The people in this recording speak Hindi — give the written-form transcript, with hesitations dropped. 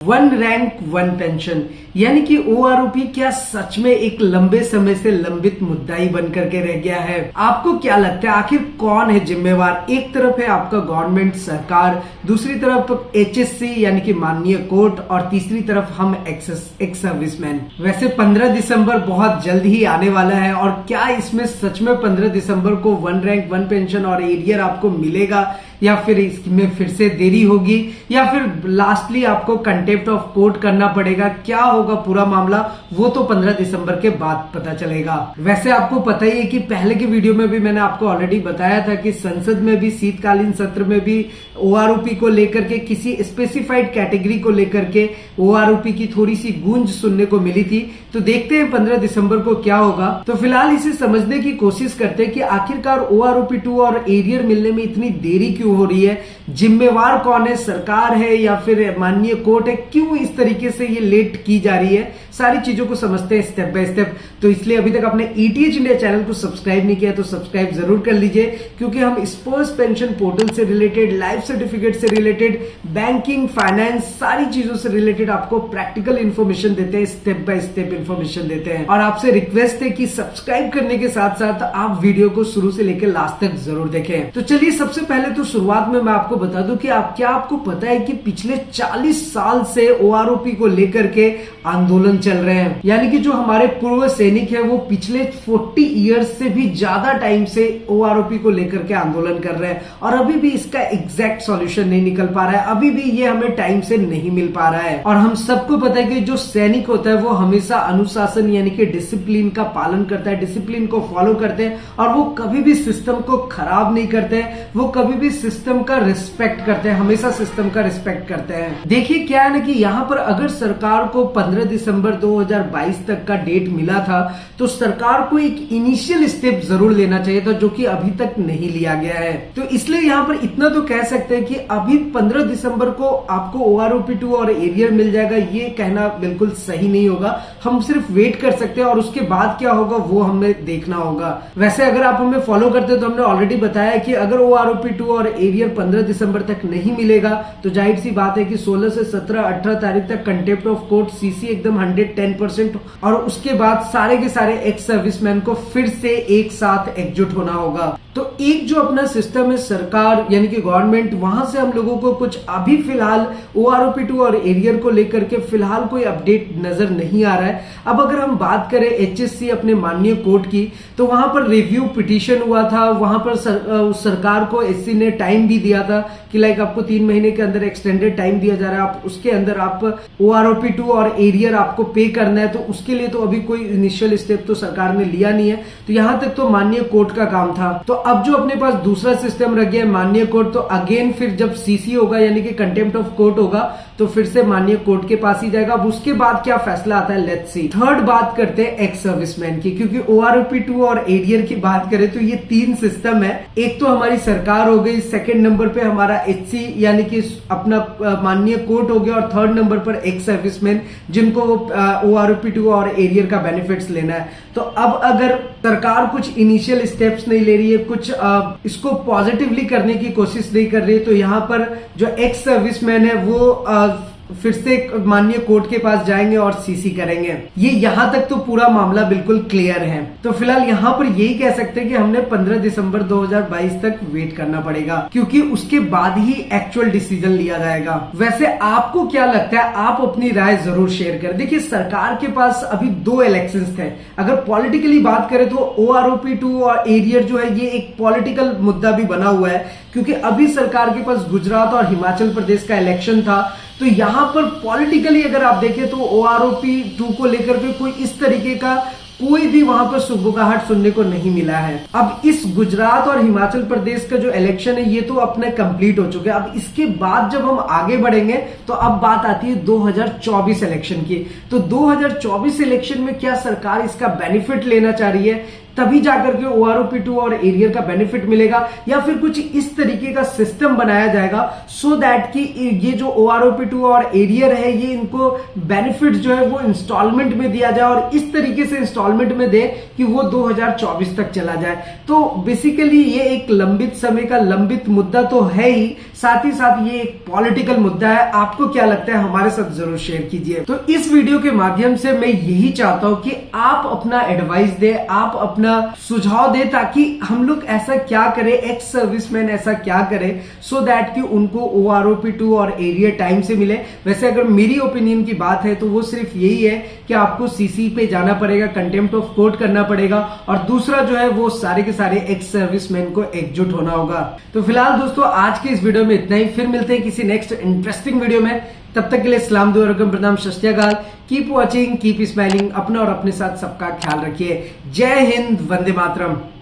वन रैंक वन पेंशन यानी कि ओआरओपी क्या सच में एक लंबे समय से लंबित मुद्दा ही बन करके रह गया है। आपको क्या लगता है आखिर कौन है जिम्मेवार? एक तरफ है आपका गवर्नमेंट सरकार, दूसरी तरफ एचएससी यानी कि माननीय कोर्ट और तीसरी तरफ हम एक्स सर्विसमैन। वैसे 15 दिसंबर बहुत जल्द ही आने वाला है और क्या इसमें सच में 15 दिसंबर को वन रैंक वन पेंशन और एरियर आपको मिलेगा या फिर इसमें फिर से देरी होगी या फिर लास्टली आपको कंटेम्प्ट ऑफ कोर्ट करना पड़ेगा? क्या होगा पूरा मामला वो तो 15 दिसंबर के बाद पता चलेगा। वैसे आपको पता ही है कि पहले के वीडियो में भी मैंने आपको ऑलरेडी बताया था कि संसद में भी शीतकालीन सत्र में भी ओआरओपी को लेकर के किसी स्पेसिफाइड कैटेगरी को लेकर के ओआरओपी की थोड़ी सी गूंज सुनने को मिली थी। तो देखते हैं 15 दिसंबर को क्या होगा। तो फिलहाल इसे समझने की कोशिश करते हैं कि आखिरकार ओआरओपी 2 और एरियर मिलने में इतनी देरी क्यों हो रही है, जिम्मेवार कौन है, सरकार है या फिर माननीय कोर्ट है, क्यों इस तरीके से ये लेट की जा रही है। सारी चीजों को समझते हैं स्टेप बाय स्टेप। तो इसलिए अभी तक आपने ईटीएच इंडिया चैनल को सब्सक्राइब नहीं किया तो सब्सक्राइब जरूर कर लीजिए, क्योंकि हम स्पोर्ट्स पेंशन पोर्टल से रिलेटेड, लाइफ सर्टिफिकेट से रिलेटेड, बैंकिंग, फाइनेंस, सारी चीजों से रिलेटेड आपको प्रैक्टिकल इन्फॉर्मेशन देते हैं, स्टेप बाय स्टेप इन्फॉर्मेशन देते हैं। और आपसे रिक्वेस्ट है कि सब्सक्राइब करने के साथ साथ आप वीडियो को शुरू से लेकर लास्ट तक जरूर देखें। तो चलिए सबसे पहले तो शुरुआत में मैं आपको बता दूं कि आपको पता है कि पिछले 40 साल से ओआरओपी को लेकर के आंदोलन चल रहे हैं। यानी कि जो हमारे पूर्व सैनिक है वो पिछले 40 इयर्स से भी ज्यादा टाइम से ओआरओपी को लेकर के आंदोलन कर रहे हैं और अभी भी इसका एग्जैक्ट सॉल्यूशन नहीं निकल पा रहा है। अभी भी ये हमें टाइम से नहीं मिल पा रहा है। और हम सबको पता है कि जो सैनिक होता है वो हमेशा अनुशासन यानी कि डिसिप्लिन का पालन करता है, डिसिप्लिन को फॉलो करते हैं और वो कभी भी सिस्टम को खराब नहीं करते हैं, वो कभी भी सिस्टम का रिस्पेक्ट करते हैं, हमेशा सिस्टम का रिस्पेक्ट करते हैं। देखिए क्या है ना कि यहाँ पर अगर सरकार को 15 दिसंबर 2022 तक का डेट मिला था तो सरकार को एक इनिशियल स्टेप जरूर लेना चाहिए था, जो कि अभी तक नहीं लिया गया है। तो इसलिए यहाँ पर इतना तो कह सकते हैं कि अभी 15 दिसंबर को आपको ओआरओपी 2 और एरियर मिल जाएगा, ये कहना बिल्कुल सही नहीं होगा। हम सिर्फ वेट कर सकते हैं और उसके बाद क्या होगा वो हमें देखना होगा। वैसे अगर आप हमें फॉलो करते हैं तो हमने ऑलरेडी बताया कि अगर ओआरओपी 2 और एरियर 15 दिसंबर तक नहीं मिलेगा तो जाहिर सी बात है कि 16 से 17 18 तारीख तक कंटेम्प्ट ऑफ कोर्ट, सीसी एकदम 110% और उसके बाद सारे के सारे एक्स सर्विसमैन को फिर से एक साथ एकजुट होना होगा। तो एक जो अपना सिस्टम है सरकार यानी कि गवर्नमेंट, वहां से हम लोगों को कुछ अभी फिलहाल ओआरओपी 2 और एरियर को लेकर के फिलहाल कोई अपडेट नजर नहीं आ रहा है। अब अगर हम बात करें एचएससी अपने माननीय कोर्ट की, तो वहां पर रिव्यू पिटीशन हुआ था, वहां पर सरकार को एससी ने टाइम भी दिया था कि लाइक आपको 3 महीने के अंदर एक्सटेंडेड टाइम दिया जा रहा है, आप उसके अंदर आप ओआरओपी 2 और एरियर आपको पे करना है। तो उसके लिए तो अभी कोई इनिशियल स्टेप तो सरकार ने लिया नहीं है। तो यहां तक तो माननीय कोर्ट का काम था। तो अब जो अपने पास दूसरा सिस्टम रह गया है माननीय कोर्ट, तो अगेन फिर जब सीसी होगा यानी कि कंटेम्प्ट ऑफ कोर्ट होगा तो फिर से माननीय कोर्ट के पास ही जाएगा। अब उसके बाद क्या फैसला आता है, लेट्स सी। थर्ड बात करते हैं एक्स सर्विसमैन की, क्योंकि ओआरओपी 2 और एरियर की बात करें तो ये 3 सिस्टम है। एक तो हमारी सरकार हो गई, सेकंड नंबर पे हमारा एचसी यानी कि अपना माननीय कोर्ट हो गया और थर्ड नंबर पर एक्स सर्विसमैन जिनको ओआरओपी 2 और एरियर का बेनिफिट्स लेना है। तो अब अगर सरकार कुछ इनिशियल स्टेप्स नहीं ले रही है, कुछ इसको पॉजिटिवली करने की कोशिश नहीं कर रही है, तो यहाँ पर जो एक्स सर्विसमैन है वो फिर से माननीय कोर्ट के पास जाएंगे और सीसी करेंगे। ये यहां तक तो पूरा मामला बिल्कुल क्लियर है। तो फिलहाल यहां पर यही कह सकते हैं कि हमने 15 दिसंबर 2022 तक वेट करना पड़ेगा, क्योंकि उसके बाद ही एक्चुअल डिसीजन लिया जाएगा। वैसे आपको क्या लगता है, आप अपनी राय जरूर शेयर करें। देखिए सरकार के पास अभी 2 इलेक्शंस थे। अगर पॉलिटिकली बात करें तो ओआरओपी 2 और एरियर जो है ये एक पॉलिटिकल मुद्दा भी बना हुआ है, क्योंकि अभी सरकार के पास गुजरात और हिमाचल प्रदेश का इलेक्शन था। तो यहां पर पॉलिटिकली अगर आप देखें तो ओआरओपी 2 को लेकर के कोई इस तरीके का कोई भी वहां पर सुगबुगाहट सुनने को नहीं मिला है। अब इस गुजरात और हिमाचल प्रदेश का जो इलेक्शन है ये तो अपने कंप्लीट हो चुके हैं। अब इसके बाद जब हम आगे बढ़ेंगे तो अब बात आती है 2024 इलेक्शन की। तो 2024 इलेक्शन में क्या सरकार इसका बेनिफिट लेना चाह रही है, तभी जाकर के OROP2 और एरियर का बेनिफिट मिलेगा, या फिर कुछ इस तरीके का सिस्टम बनाया जाएगा सो दैट कि ये जो OROP2 और एरियर है ये इनको बेनिफिट जो है वो इंस्टॉलमेंट में दिया जाए और इस तरीके से इंस्टॉलमेंट में दे कि वो 2024 तक चला जाए। तो बेसिकली ये एक लंबित समय का लंबित मुद्दा तो है ही, साथ ही साथ ये एक पॉलिटिकल मुद्दा है। आपको क्या लगता है हमारे साथ जरूर शेयर कीजिए। तो इस वीडियो के माध्यम से मैं यही चाहता हूं कि आप अपना एडवाइस दे, आप अपना सुझाव दे, ताकि हम लोग ऐसा क्या करें, एक्स सर्विसमैन ऐसा क्या करे सो दैट कि उनको OROP2 और एरियर टाइम से मिले। वैसे अगर मेरी ओपिनियन की बात है तो वो सिर्फ यही है कि आपको CC पे जाना पड़ेगा, कंटेम्प्ट ऑफ कोर्ट करना पड़ेगा, और दूसरा जो है वो सारे के सारे एक्स सर्विसमैन को एकजुट होना होगा। तो फिलहाल दोस्तों आज के इस वीडियो में इतना ही, फिर मिलते हैं किसी नेक्स्ट इंटरेस्टिंग वीडियो में। तब तक के लिए सलाम दुआ रकम प्रणाम सत श्री अकाल। कीप वॉचिंग, कीप स्माइलिंग, अपना और अपने साथ सबका ख्याल रखिए। जय हिंद, वंदे मातरम।